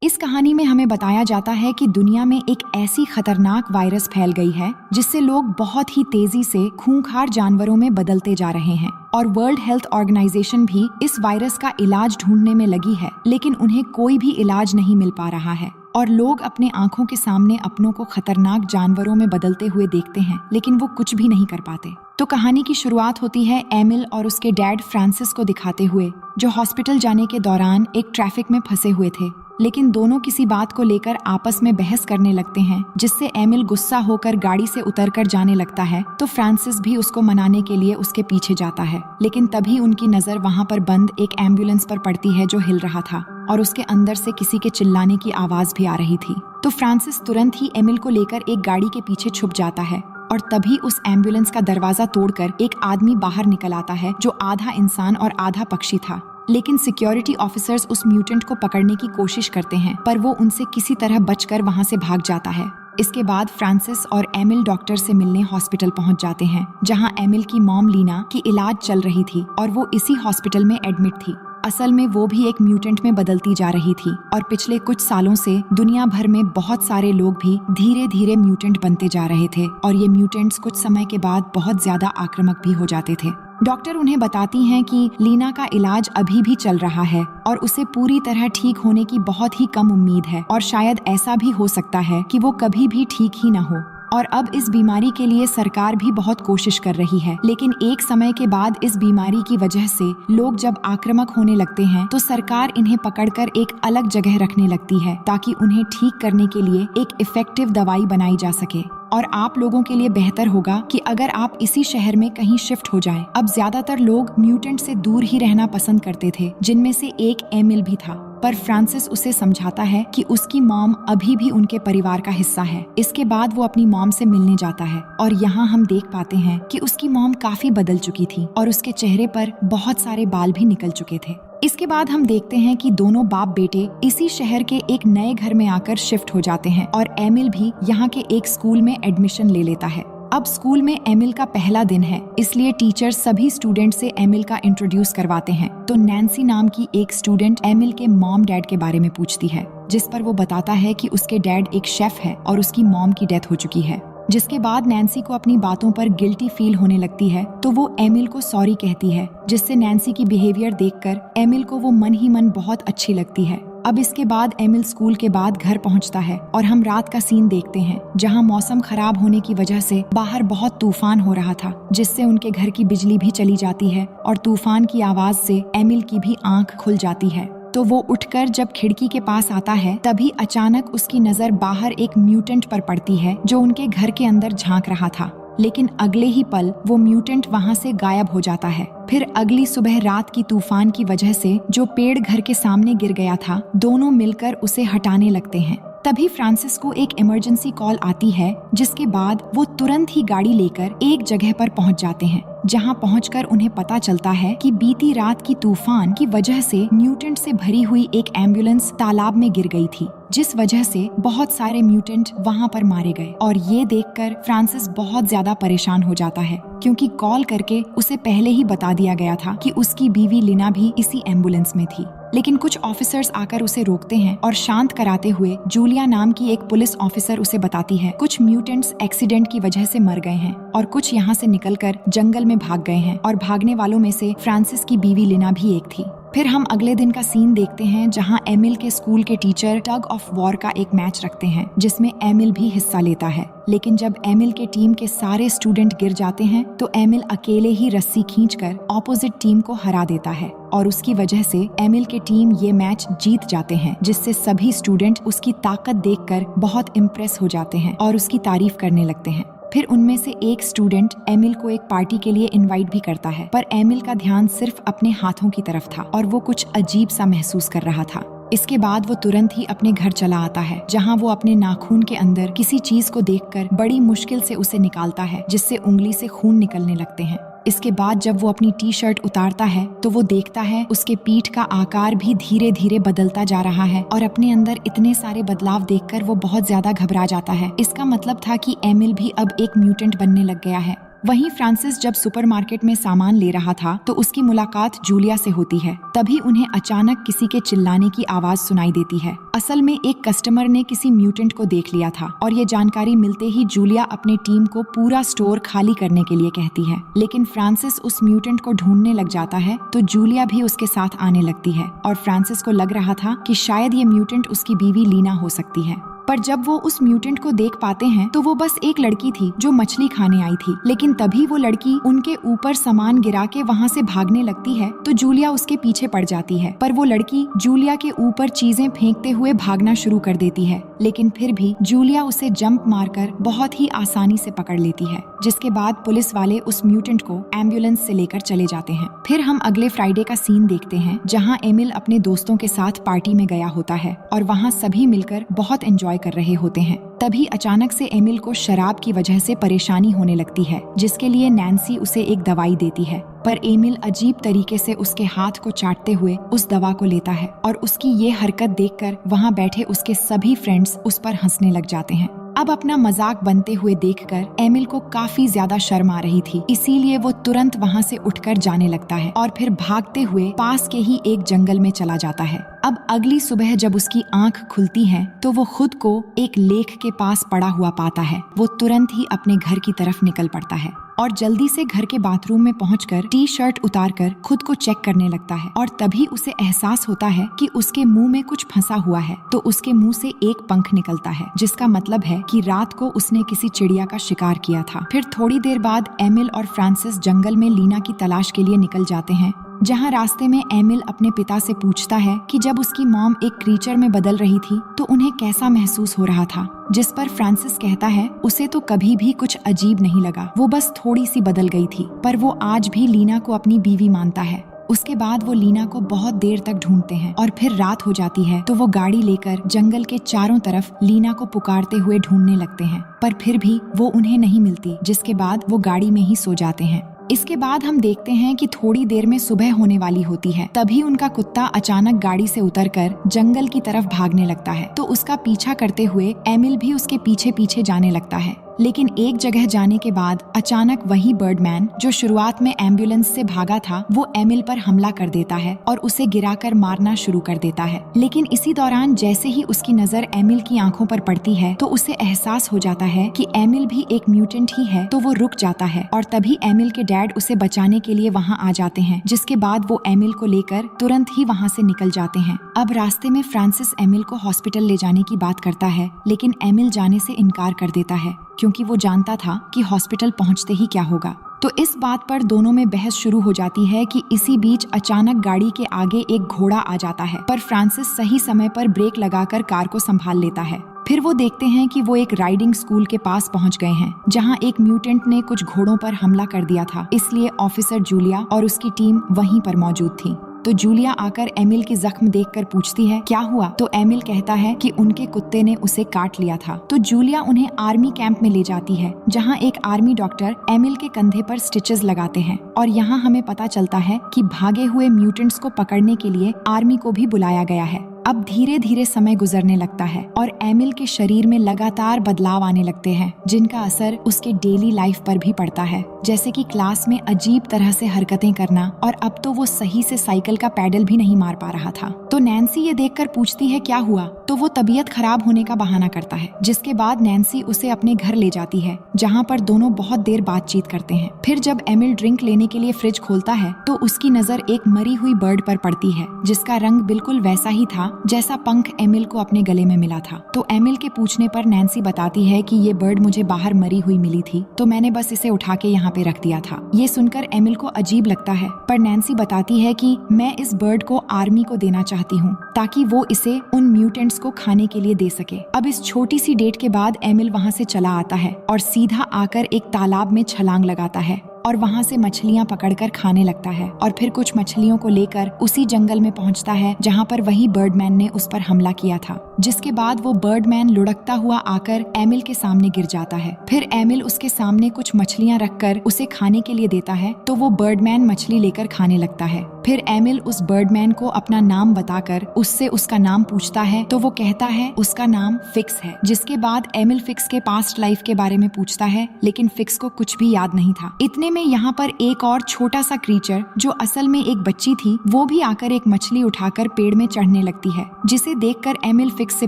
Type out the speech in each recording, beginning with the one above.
इस कहानी में हमें बताया जाता है कि दुनिया में एक ऐसी खतरनाक वायरस फैल गई है जिससे लोग बहुत ही तेजी से खूंखार जानवरों में बदलते जा रहे हैं और वर्ल्ड हेल्थ ऑर्गेनाइजेशन भी इस वायरस का इलाज ढूंढने में लगी है, लेकिन उन्हें कोई भी इलाज नहीं मिल पा रहा है और लोग अपने आंखों के सामने अपनों को खतरनाक जानवरों में बदलते हुए देखते हैं, लेकिन वो कुछ भी नहीं कर पाते। तो कहानी की शुरुआत होती है एमिल और उसके डैड फ्रांसिस को दिखाते हुए, जो हॉस्पिटल जाने के दौरान एक ट्रैफिक में फंसे हुए थे, लेकिन दोनों किसी बात को लेकर आपस में बहस करने लगते हैं, जिससे एमिल गुस्सा होकर गाड़ी से उतरकर जाने लगता है। तो फ्रांसिस भी उसको मनाने के लिए उसके पीछे जाता है, लेकिन तभी उनकी नजर वहाँ पर बंद एक एम्बुलेंस पर पड़ती है जो हिल रहा था और उसके अंदर से किसी के चिल्लाने की आवाज भी आ रही थी। तो फ्रांसिस तुरंत ही एमिल को लेकर एक गाड़ी के पीछे छुप जाता है और तभी उस एम्बुलेंस का दरवाजा तोड़कर एक आदमी बाहर निकल आता है जो आधा इंसान और आधा पक्षी था। लेकिन सिक्योरिटी ऑफिसर्स उस म्यूटेंट को पकड़ने की कोशिश करते हैं, पर वो उनसे किसी तरह बचकर वहां से भाग जाता है। इसके बाद फ्रांसिस और एमिल डॉक्टर से मिलने हॉस्पिटल पहुंच जाते हैं, जहां एमिल की मॉम लीना की इलाज चल रही थी और वो इसी हॉस्पिटल में एडमिट थी। असल में वो भी एक म्यूटेंट में बदलती जा रही थी और पिछले कुछ सालों से दुनिया भर में बहुत सारे लोग भी धीरे धीरे म्यूटेंट बनते जा रहे थे और ये म्यूटेंट्स कुछ समय के बाद बहुत ज्यादा आक्रामक भी हो जाते थे। डॉक्टर उन्हें बताती हैं कि लीना का इलाज अभी भी चल रहा है और उसे पूरी तरह ठीक होने की बहुत ही कम उम्मीद है और शायद ऐसा भी हो सकता है कि वो कभी भी ठीक ही न हो। और अब इस बीमारी के लिए सरकार भी बहुत कोशिश कर रही है, लेकिन एक समय के बाद इस बीमारी की वजह से लोग जब आक्रामक होने लगते हैं तो सरकार इन्हें पकड़कर एक अलग जगह रखने लगती है ताकि उन्हें ठीक करने के लिए एक इफेक्टिव दवाई बनाई जा सके। और आप लोगों के लिए बेहतर होगा कि अगर आप इसी शहर में कहीं शिफ्ट हो जाएं। अब ज्यादातर लोग म्यूटेंट से दूर ही रहना पसंद करते थे, जिनमें से एक एमिल भी था, पर फ्रांसिस उसे समझाता है कि उसकी मॉम अभी भी उनके परिवार का हिस्सा है। इसके बाद वो अपनी मॉम से मिलने जाता है और यहाँ हम देख पाते हैं कि उसकी मॉम काफी बदल चुकी थी और उसके चेहरे पर बहुत सारे बाल भी निकल चुके थे। इसके बाद हम देखते हैं कि दोनों बाप बेटे इसी शहर के एक नए घर में आकर शिफ्ट हो जाते हैं और एमिल भी यहाँ के एक स्कूल में एडमिशन ले लेता है। अब स्कूल में एमिल का पहला दिन है, इसलिए टीचर सभी स्टूडेंट से एमिल का इंट्रोड्यूस करवाते हैं। तो नैन्सी नाम की एक स्टूडेंट एमिल के मॉम डैड के बारे में पूछती है, जिस पर वो बताता है कि उसके डैड एक शेफ है और उसकी मॉम की डेथ हो चुकी है। जिसके बाद नैन्सी को अपनी बातों पर गिल्टी फील होने लगती है, तो वो एमिल को सॉरी कहती है, जिससे नैन्सी की बिहेवियर देखकर एमिल को वो मन ही मन बहुत अच्छी लगती है। अब इसके बाद एमिल स्कूल के बाद घर पहुंचता है और हम रात का सीन देखते हैं, जहां मौसम खराब होने की वजह से बाहर बहुत तूफान हो रहा था, जिससे उनके घर की बिजली भी चली जाती है और तूफान की आवाज से एमिल की भी आंख खुल जाती है। तो वो उठकर जब खिड़की के पास आता है, तभी अचानक उसकी नजर बाहर एक म्यूटेंट पर पड़ती है जो उनके घर के अंदर झांक रहा था, लेकिन अगले ही पल वो म्यूटेंट वहाँ से गायब हो जाता है। फिर अगली सुबह रात की तूफान की वजह से जो पेड़ घर के सामने गिर गया था, दोनों मिलकर उसे हटाने लगते हैं। तभी फ्रांसिस को एक इमरजेंसी कॉल आती है, जिसके बाद वो तुरंत ही गाड़ी लेकर एक जगह पर पहुंच जाते हैं, जहां पहुंचकर उन्हें पता चलता है कि बीती रात की तूफान की वजह से म्यूटेंट से भरी हुई एक एम्बुलेंस तालाब में गिर गई थी, जिस वजह से बहुत सारे म्यूटेंट वहां पर मारे गए। और ये देखकर फ्रांसिस बहुत ज्यादा परेशान हो जाता है, क्योंकि कॉल करके उसे पहले ही बता दिया गया था कि उसकी बीवी लीना भी इसी एम्बुलेंस में थी। लेकिन कुछ ऑफिसर्स आकर उसे रोकते हैं और शांत कराते हुए जूलिया नाम की एक पुलिस ऑफिसर उसे बताती है कुछ म्यूटेंट्स एक्सीडेंट की वजह से मर गए हैं और कुछ यहाँ से निकलकर जंगल में भाग गए हैं, और भागने वालों में से फ्रांसिस की बीवी लीना भी एक थी। फिर हम अगले दिन का सीन देखते हैं, जहां एमिल के स्कूल के टीचर टग ऑफ वॉर का एक मैच रखते हैं, जिसमें एमिल भी हिस्सा लेता है। लेकिन जब एमिल के टीम के सारे स्टूडेंट गिर जाते हैं, तो एमिल अकेले ही रस्सी खींचकर ऑपोजिट टीम को हरा देता है और उसकी वजह से एमिल के टीम ये मैच जीत जाते हैं, जिससे सभी स्टूडेंट उसकी ताकत देखकर बहुत इम्प्रेस हो जाते हैं और उसकी तारीफ करने लगते हैं। फिर उनमें से एक स्टूडेंट एमिल को एक पार्टी के लिए इनवाइट भी करता है, पर एमिल का ध्यान सिर्फ अपने हाथों की तरफ था और वो कुछ अजीब सा महसूस कर रहा था। इसके बाद वो तुरंत ही अपने घर चला आता है, जहां वो अपने नाखून के अंदर किसी चीज को देखकर बड़ी मुश्किल से उसे निकालता है, जिससे उंगली से खून निकलने लगते हैं। इसके बाद जब वो अपनी टी शर्ट उतारता है, तो वो देखता है उसके पीठ का आकार भी धीरे धीरे बदलता जा रहा है और अपने अंदर इतने सारे बदलाव देखकर वो बहुत ज्यादा घबरा जाता है। इसका मतलब था कि एमिल भी अब एक म्यूटेंट बनने लग गया है। वहीं फ्रांसिस जब सुपरमार्केट में सामान ले रहा था तो उसकी मुलाकात जूलिया से होती है। तभी उन्हें अचानक किसी के चिल्लाने की आवाज सुनाई देती है। असल में एक कस्टमर ने किसी म्यूटेंट को देख लिया था और ये जानकारी मिलते ही जूलिया अपनी टीम को पूरा स्टोर खाली करने के लिए कहती है। लेकिन फ्रांसिस उस म्यूटेंट को ढूंढने लग जाता है तो जूलिया भी उसके साथ आने लगती है और फ्रांसिस को लग रहा था कि शायद ये म्यूटेंट उसकी बीवी लीना हो सकती है। पर जब वो उस म्यूटेंट को देख पाते हैं तो वो बस एक लड़की थी जो मछली खाने आई थी। लेकिन तभी वो लड़की उनके ऊपर सामान गिरा के वहाँ से भागने लगती है तो जूलिया उसके पीछे पड़ जाती है। पर वो लड़की जूलिया के ऊपर चीजें फेंकते हुए भागना शुरू कर देती है। लेकिन फिर भी जूलिया उसे जंप मारकर बहुत ही आसानी से पकड़ लेती है, जिसके बाद पुलिस वाले उस म्यूटेंट को एम्बुलेंस से लेकर चले जाते हैं। फिर हम अगले फ्राइडे का सीन देखते हैं जहाँ एमिल अपने दोस्तों के साथ पार्टी में गया होता है और वहाँ सभी मिलकर बहुत एंजॉय कर रहे होते हैं। तभी अचानक से एमिल को शराब की वजह से परेशानी होने लगती है, जिसके लिए नैन्सी उसे एक दवाई देती है। पर एमिल अजीब तरीके से उसके हाथ को चाटते हुए उस दवा को लेता है और उसकी ये हरकत देखकर वहाँ बैठे उसके सभी फ्रेंड्स उस पर हंसने लग जाते हैं। अब अपना मजाक बनते हुए देखकर एमिल को काफी ज्यादा शर्म आ रही थी, इसीलिए वो तुरंत वहाँ से उठकर जाने लगता है और फिर भागते हुए पास के ही एक जंगल में चला जाता है। अब अगली सुबह जब उसकी आंख खुलती है तो वो खुद को एक लेक के पास पड़ा हुआ पाता है। वो तुरंत ही अपने घर की तरफ निकल पड़ता है और जल्दी से घर के बाथरूम में पहुंचकर टी शर्ट उतारकर खुद को चेक करने लगता है और तभी उसे एहसास होता है कि उसके मुंह में कुछ फंसा हुआ है। तो उसके मुंह से एक पंख निकलता है, जिसका मतलब है कि रात को उसने किसी चिड़िया का शिकार किया था। फिर थोड़ी देर बाद एमिल और फ्रांसिस जंगल में लीना की तलाश के लिए निकल जाते हैं, जहाँ रास्ते में एमिल अपने पिता से पूछता है कि जब उसकी मॉम एक क्रीचर में बदल रही थी तो उन्हें कैसा महसूस हो रहा था। जिस पर फ्रांसिस कहता है उसे तो कभी भी कुछ अजीब नहीं लगा, वो बस थोड़ी सी बदल गई थी। पर वो आज भी लीना को अपनी बीवी मानता है। उसके बाद वो लीना को बहुत देर तक ढूंढते हैं और फिर रात हो जाती है तो वो गाड़ी लेकर जंगल के चारों तरफ लीना को पुकारते हुए ढूंढने लगते हैं, पर फिर भी वो उन्हें नहीं मिलती, जिसके बाद वो गाड़ी में ही सो जाते हैं। इसके बाद हम देखते हैं कि थोड़ी देर में सुबह होने वाली होती है। तभी उनका कुत्ता अचानक गाड़ी से उतरकर जंगल की तरफ भागने लगता है तो उसका पीछा करते हुए एमिल भी उसके पीछे पीछे जाने लगता है। लेकिन एक जगह जाने के बाद अचानक वही बर्डमैन जो शुरुआत में एम्बुलेंस से भागा था वो एमिल पर हमला कर देता है और उसे गिराकर मारना शुरू कर देता है। लेकिन इसी दौरान जैसे ही उसकी नजर एमिल की आंखों पर पड़ती है तो उसे एहसास हो जाता है कि एमिल भी एक म्यूटेंट ही है, तो वो रुक जाता है और तभी एमिल के डैड उसे बचाने के लिए वहाँ आ जाते हैं, जिसके बाद वो एमिल को लेकर तुरंत ही वहाँ से निकल जाते हैं। अब रास्ते में फ्रांसिस एमिल को हॉस्पिटल ले जाने की बात करता है, लेकिन एमिल जाने से इनकार कर देता है क्योंकि वो जानता था कि हॉस्पिटल पहुंचते ही क्या होगा। तो इस बात पर दोनों में बहस शुरू हो जाती है कि इसी बीच अचानक गाड़ी के आगे एक घोड़ा आ जाता है, पर फ्रांसिस सही समय पर ब्रेक लगाकर कार को संभाल लेता है। फिर वो देखते हैं कि वो एक राइडिंग स्कूल के पास पहुंच गए हैं, जहां एक म्यूटेंट ने कुछ घोड़ों पर हमला कर दिया था, इसलिए ऑफिसर जूलिया और उसकी टीम वहीं पर मौजूद थी। तो जूलिया आकर एमिल की जख्म देखकर पूछती है क्या हुआ, तो एमिल कहता है कि उनके कुत्ते ने उसे काट लिया था। तो जूलिया उन्हें आर्मी कैंप में ले जाती है, जहां एक आर्मी डॉक्टर एमिल के कंधे पर स्टिचेस लगाते हैं और यहाँ हमें पता चलता है कि भागे हुए म्यूटेंट्स को पकड़ने के लिए आर्मी को भी बुलाया गया है। अब धीरे धीरे समय गुजरने लगता है और एमिल के शरीर में लगातार बदलाव आने लगते हैं, जिनका असर उसके डेली लाइफ पर भी पड़ता है, जैसे कि क्लास में अजीब तरह से हरकतें करना और अब तो वो सही से साइकिल का पैडल भी नहीं मार पा रहा था। तो नैन्सी ये देखकर पूछती है क्या हुआ, तो वो तबीयत खराब होने का बहाना करता है, जिसके बाद नैन्सी उसे अपने घर ले जाती है, जहाँ पर दोनों बहुत देर बातचीत करते हैं। फिर जब एमिल ड्रिंक लेने के लिए फ्रिज खोलता है तो उसकी नजर एक मरी हुई बर्ड पर पड़ती है, जिसका रंग बिल्कुल वैसा ही था जैसा पंख एमिल को अपने गले में मिला था। तो एमिल के पूछने पर नैन्सी बताती है कि ये बर्ड मुझे बाहर मरी हुई मिली थी, तो मैंने बस इसे उठा के यहाँ पे रख दिया था। ये सुनकर एमिल को अजीब लगता है, पर नैन्सी बताती है कि मैं इस बर्ड को आर्मी को देना चाहती हूँ ताकि वो इसे उन म्यूटेंट्स को खाने के लिए दे सके। अब इस छोटी सी डेट के बाद एमिल वहाँ से चला आता है और सीधा आकर एक तालाब में छलांग लगाता है और वहाँ से मछलियाँ पकड़कर खाने लगता है और फिर कुछ मछलियों को लेकर उसी जंगल में पहुँचता है जहाँ पर वही बर्डमैन ने उस पर हमला किया था, जिसके बाद वो बर्डमैन लुढ़कता हुआ आकर एमिल के सामने गिर जाता है। फिर एमिल उसके सामने कुछ मछलियाँ रखकर उसे खाने के लिए देता है, तो वो बर्डमैन मछली लेकर खाने लगता है फिर एमिल उस बर्डमैन को अपना नाम बताकर उससे उसका नाम पूछता है तो वो कहता है उसका नाम फिक्स है। जिसके बाद एमिल फिक्स के पास्ट लाइफ के बारे में पूछता है, लेकिन फिक्स को कुछ भी याद नहीं था। इतने में यहाँ पर एक और छोटा सा क्रीचर जो असल में एक बच्ची थी, वो भी आकर एक मछली उठाकर पेड़ में चढ़ने लगती है, जिसे देखकर एमिल फिक्स से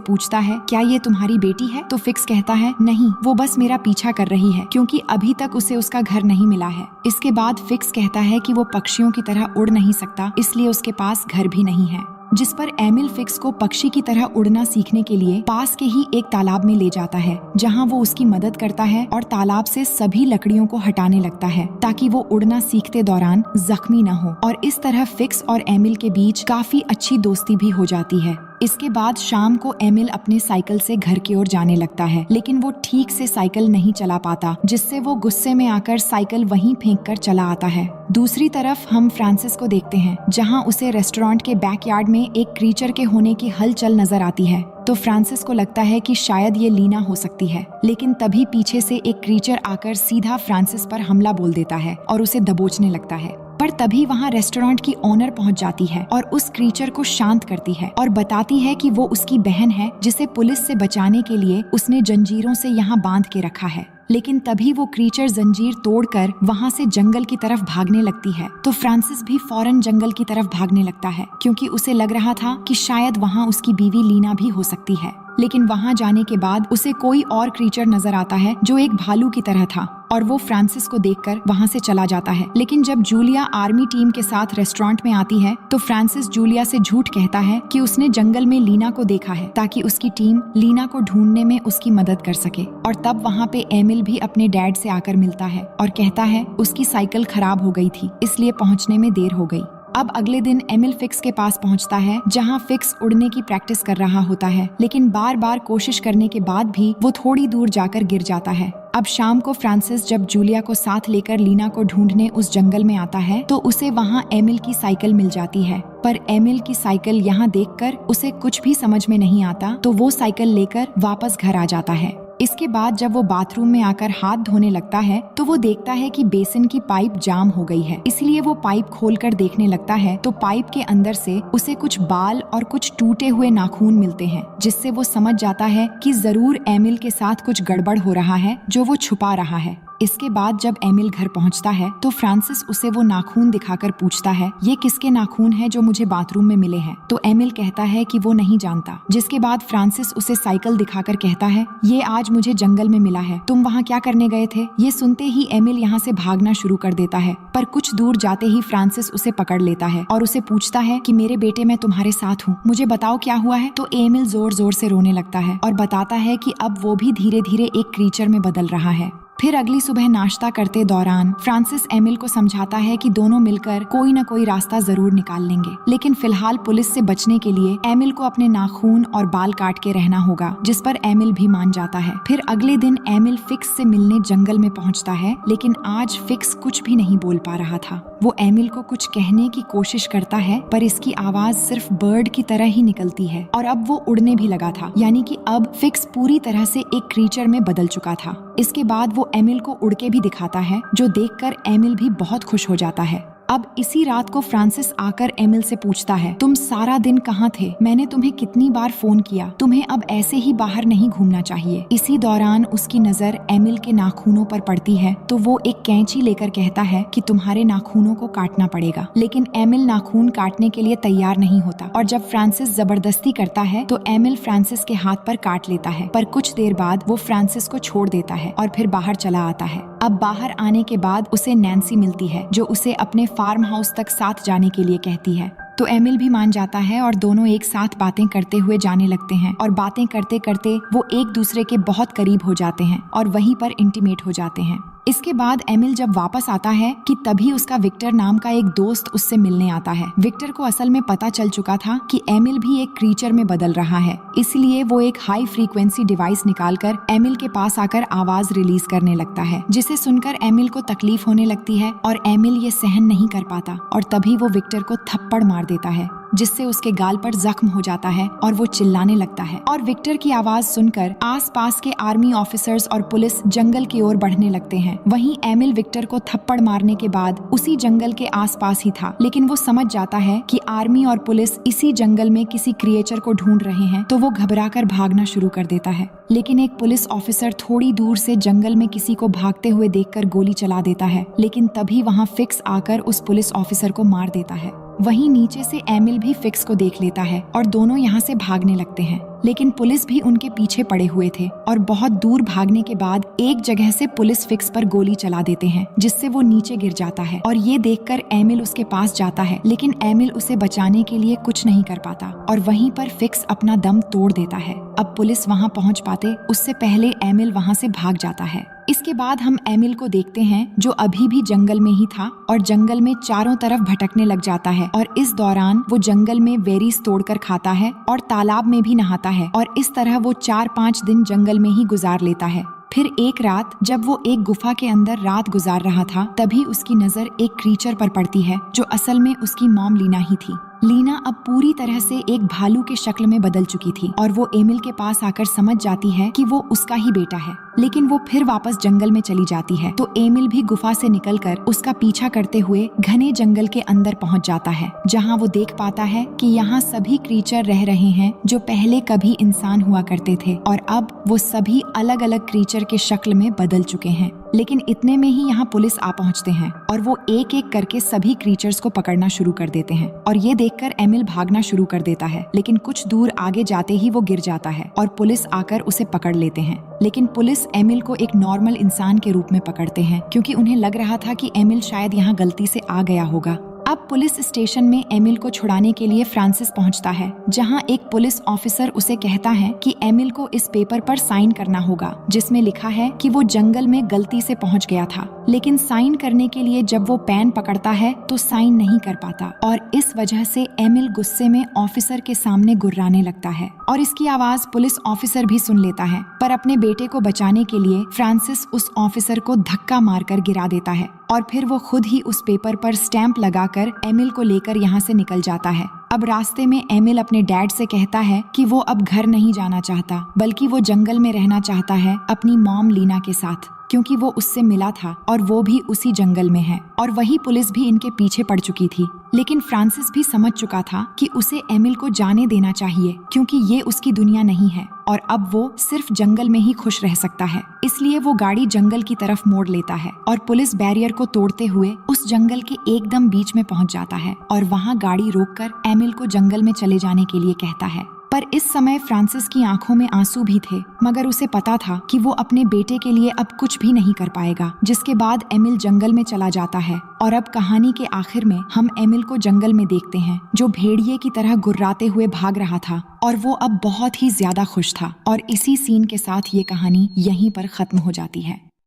पूछता है, क्या ये तुम्हारी बेटी है? तो फिक्स कहता है, नहीं, वो बस मेरा पीछा कर रही है, क्योंकि अभी तक उसे उसका घर नहीं मिला है। इसके बाद फिक्स कहता है कि वो पक्षियों की तरह उड़ नहीं सकता, इसलिए उसके पास घर भी नहीं है। जिस पर एमिल फिक्स को पक्षी की तरह उड़ना सीखने के लिए पास के ही एक तालाब में ले जाता है, जहां वो उसकी मदद करता है और तालाब से सभी लकड़ियों को हटाने लगता है ताकि वो उड़ना सीखते दौरान जख्मी न हो। और इस तरह फिक्स और एमिल के बीच काफी अच्छी दोस्ती भी हो जाती है। इसके बाद शाम को एमिल अपने साइकिल से घर की ओर जाने लगता है, लेकिन वो ठीक से साइकिल नहीं चला पाता, जिससे वो गुस्से में आकर साइकिल वहीं फेंककर चला आता है। दूसरी तरफ हम फ्रांसिस को देखते हैं, जहां उसे रेस्टोरेंट के बैकयार्ड में एक क्रीचर के होने की हलचल नजर आती है। तो फ्रांसिस को लगता है कि शायद ये लीना हो सकती है, लेकिन तभी पीछे से एक क्रीचर आकर सीधा फ्रांसिस पर हमला बोल देता है और उसे दबोचने लगता है। पर तभी वहाँ रेस्टोरेंट की ओनर पहुँच जाती है और उस क्रीचर को शांत करती है और बताती है कि वो उसकी बहन है, जिसे पुलिस से बचाने के लिए उसने जंजीरों से यहाँ बांध के रखा है। लेकिन तभी वो क्रीचर जंजीर तोड़कर वहाँ से जंगल की तरफ भागने लगती है। तो फ्रांसिस भी फौरन जंगल की तरफ भागने लगता है, क्योंकि उसे लग रहा था कि शायद वहाँ उसकी बीवी लीना भी हो सकती है। लेकिन वहाँ जाने के बाद उसे कोई और क्रीचर नजर आता है जो एक भालू की तरह था, और वो फ्रांसिस को देखकर वहाँ से चला जाता है। लेकिन जब जूलिया आर्मी टीम के साथ रेस्टोरेंट में आती है तो फ्रांसिस जूलिया से झूठ कहता है कि उसने जंगल में लीना को देखा है, ताकि उसकी टीम लीना को ढूंढने में उसकी मदद कर सके। और तब वहाँ पे एमिल भी अपने डैड से आकर मिलता है और कहता है उसकी साइकिल खराब हो गई थी, इसलिए पहुँचने में देर हो गई। अब अगले दिन एमिल फिक्स के पास पहुंचता है, जहां फिक्स उड़ने की प्रैक्टिस कर रहा होता है, लेकिन बार बार कोशिश करने के बाद भी वो थोड़ी दूर जाकर गिर जाता है। अब शाम को फ्रांसिस जब जूलिया को साथ लेकर लीना को ढूंढने उस जंगल में आता है तो उसे वहां एमिल की साइकिल मिल जाती है। पर एमिल की साइकिल यहाँ देखकर उसे कुछ भी समझ में नहीं आता, तो वो साइकिल लेकर वापस घर आ जाता है। इसके बाद जब वो बाथरूम में आकर हाथ धोने लगता है तो वो देखता है कि बेसिन की पाइप जाम हो गई है, इसलिए वो पाइप खोलकर देखने लगता है तो पाइप के अंदर से उसे कुछ बाल और कुछ टूटे हुए नाखून मिलते हैं, जिससे वो समझ जाता है कि जरूर एमिल के साथ कुछ गड़बड़ हो रहा है जो वो छुपा रहा है। इसके बाद जब एमिल घर पहुंचता है तो फ्रांसिस उसे वो नाखून दिखाकर पूछता है, ये किसके नाखून है जो मुझे बाथरूम में मिले हैं? तो एमिल कहता है कि वो नहीं जानता। जिसके बाद फ्रांसिस उसे साइकिल दिखाकर कहता है, ये आज मुझे जंगल में मिला है, तुम वहाँ क्या करने गए थे? ये सुनते ही एमिल यहाँ से भागना शुरू कर देता है, पर कुछ दूर जाते ही फ्रांसिस उसे पकड़ लेता है और उसे पूछता है कि मेरे बेटे, मैं तुम्हारे साथ हूँ, मुझे बताओ क्या हुआ है? तो एमिल जोर जोर से रोने लगता है और बताता है कि अब वो भी धीरे धीरे एक क्रीचर में बदल रहा है। फिर अगली सुबह नाश्ता करते दौरान फ्रांसिस एमिल को समझाता है कि दोनों मिलकर कोई न कोई रास्ता जरूर निकाल लेंगे, लेकिन फिलहाल पुलिस से बचने के लिए एमिल को अपने नाखून और बाल काट के रहना होगा, जिस पर एमिल भी मान जाता है। फिर अगले दिन एमिल फिक्स से मिलने जंगल में पहुंचता है, लेकिन आज फिक्स कुछ भी नहीं बोल पा रहा था। वो एमिल को कुछ कहने की कोशिश करता है, पर इसकी आवाज सिर्फ बर्ड की तरह ही निकलती है और अब वो उड़ने भी लगा था, यानी कि अब फिक्स पूरी तरह से एक क्रीचर में बदल चुका था। इसके बाद वो एमिल को उड़ के भी दिखाता है, जो देखकर एमिल भी बहुत खुश हो जाता है। अब इसी रात को फ्रांसिस आकर एमिल से पूछता है, तुम सारा दिन कहाँ थे? मैंने तुम्हें कितनी बार फोन किया, तुम्हें अब ऐसे ही बाहर नहीं घूमना चाहिए। इसी दौरान उसकी नजर एमिल के नाखूनों पर पड़ती है, तो वो एक कैंची लेकर कहता है कि तुम्हारे नाखूनों को काटना पड़ेगा। लेकिन एमिल नाखून काटने के लिए तैयार नहीं होता और जब फ्रांसिस जबरदस्ती करता है तो एमिल फ्रांसिस के हाथ पर काट लेता है, पर कुछ देर बाद वो फ्रांसिस को छोड़ देता है और फिर बाहर चला आता है। अब बाहर आने के बाद उसे नैन्सी मिलती है, जो उसे अपने फार्म हाउस तक साथ जाने के लिए कहती है। तो एमिल भी मान जाता है और दोनों एक साथ बातें करते हुए जाने लगते हैं और बातें करते करते वो एक दूसरे के बहुत करीब हो जाते हैं और वहीं पर इंटीमेट हो जाते हैं। इसके बाद एमिल जब वापस आता है कि तभी उसका विक्टर नाम का एक दोस्त उससे मिलने आता है। विक्टर को असल में पता चल चुका था कि एमिल भी एक क्रीचर में बदल रहा है, इसलिए वो एक हाई फ्रीक्वेंसी डिवाइस निकालकर एमिल के पास आकर आवाज रिलीज करने लगता है, जिसे सुनकर एमिल को तकलीफ होने लगती है और एमिल ये सहन नहीं कर पाता और तभी वो विक्टर को थप्पड़ मार देता है। जिससे उसके गाल पर जख्म हो जाता है और वो चिल्लाने लगता है। और विक्टर की आवाज सुनकर आसपास के आर्मी ऑफिसर्स और पुलिस जंगल की ओर बढ़ने लगते हैं। वहीं एमिल विक्टर को थप्पड़ मारने के बाद उसी जंगल के आसपास ही था, लेकिन वो समझ जाता है कि आर्मी और पुलिस इसी जंगल में किसी क्रिएचर को ढूंढ रहे हैं, तो वो घबराकर भागना शुरू कर देता है। लेकिन एक पुलिस ऑफिसर थोड़ी दूर से जंगल में किसी को भागते हुए देखकर गोली चला देता है, लेकिन तभी वहाँ फिक्स आकर उस पुलिस ऑफिसर को मार देता है। वहीं नीचे से एमिल भी फिक्स को देख लेता है और दोनों यहाँ से भागने लगते हैं, लेकिन पुलिस भी उनके पीछे पड़े हुए थे और बहुत दूर भागने के बाद एक जगह से पुलिस फिक्स पर गोली चला देते हैं, जिससे वो नीचे गिर जाता है। और ये देखकर एमिल उसके पास जाता है, लेकिन एमिल उसे बचाने के लिए कुछ नहीं कर पाता और वहीं पर फिक्स अपना दम तोड़ देता है। अब पुलिस वहाँ पहुँच पाते उससे पहले एमिल वहाँ से भाग जाता है। इसके बाद हम एमिल को देखते हैं, जो अभी भी जंगल में ही था और जंगल में चारों तरफ भटकने लग जाता है। और इस दौरान वो जंगल में बेरीज तोड़कर खाता है और तालाब में भी नहाता है और इस तरह वो 4-5 दिन जंगल में ही गुजार लेता है। फिर एक रात जब वो एक गुफा के अंदर रात गुजार रहा था, तभी उसकी नजर एक क्रीचर पर पड़ती है, जो असल में उसकी मॉम लीना ही थी। लीना अब पूरी तरह से एक भालू के शक्ल में बदल चुकी थी और वो एमिल के पास आकर समझ जाती है कि वो उसका ही बेटा है, लेकिन वो फिर वापस जंगल में चली जाती है। तो एमिल भी गुफा से निकलकर उसका पीछा करते हुए घने जंगल के अंदर पहुंच जाता है, जहां वो देख पाता है कि यहाँ सभी क्रीचर रह रहे हैं जो पहले कभी इंसान हुआ करते थे और अब वो सभी अलग अलग क्रीचर के शक्ल में बदल चुके हैं। लेकिन इतने में ही यहाँ पुलिस आ पहुँचते हैं और वो एक एक करके सभी क्रीचर्स को पकड़ना शुरू कर देते हैं। और ये देखकर एमिल भागना शुरू कर देता है, लेकिन कुछ दूर आगे जाते ही वो गिर जाता है और पुलिस आकर उसे पकड़ लेते हैं। लेकिन पुलिस एमिल को एक नॉर्मल इंसान के रूप में पकड़ते हैं, क्योंकि उन्हें लग रहा था कि एमिल शायद यहाँ गलती से आ गया होगा। अब पुलिस स्टेशन में एमिल को छुड़ाने के लिए फ्रांसिस पहुंचता है, जहां एक पुलिस ऑफिसर उसे कहता है कि एमिल को इस पेपर पर साइन करना होगा, जिसमें लिखा है कि वो जंगल में गलती से पहुंच गया था। लेकिन साइन करने के लिए जब वो पेन पकड़ता है तो साइन नहीं कर पाता और इस वजह से एमिल गुस्से में ऑफिसर के सामने गुर्राने लगता है और इसकी आवाज पुलिस ऑफिसर भी सुन लेता है। पर अपने बेटे को बचाने के लिए फ्रांसिस उस ऑफिसर को धक्का मारकर गिरा देता है और फिर वो खुद ही उस पेपर पर स्टैंप लगाकर एमिल को लेकर यहाँ से निकल जाता है। अब रास्ते में एमिल अपने डैड से कहता है कि वो अब घर नहीं जाना चाहता, बल्कि वो जंगल में रहना चाहता है अपनी मॉम लीना के साथ, क्योंकि वो उससे मिला था और वो भी उसी जंगल में है और वही पुलिस भी इनके पीछे पड़ चुकी थी। लेकिन फ्रांसिस भी समझ चुका था कि उसे एमिल को जाने देना चाहिए, क्योंकि ये उसकी दुनिया नहीं है और अब वो सिर्फ जंगल में ही खुश रह सकता है। इसलिए वो गाड़ी जंगल की तरफ मोड़ लेता है और पुलिस बैरियर को तोड़ते हुए उस जंगल के एकदम बीच में पहुंच जाता है और वहाँ गाड़ी रोककर एमिल को जंगल में चले जाने के लिए कहता है। पर इस समय फ्रांसिस की आंखों में आंसू भी थे, मगर उसे पता था कि वो अपने बेटे के लिए अब कुछ भी नहीं कर पाएगा। जिसके बाद एमिल जंगल में चला जाता है और अब कहानी के आखिर में हम एमिल को जंगल में देखते हैं, जो भेड़िए की तरह गुर्राते हुए भाग रहा था और वो अब बहुत ही ज्यादा खुश था। और इसी सीन के साथ ये कहानी यहीं पर खत्म हो जाती है।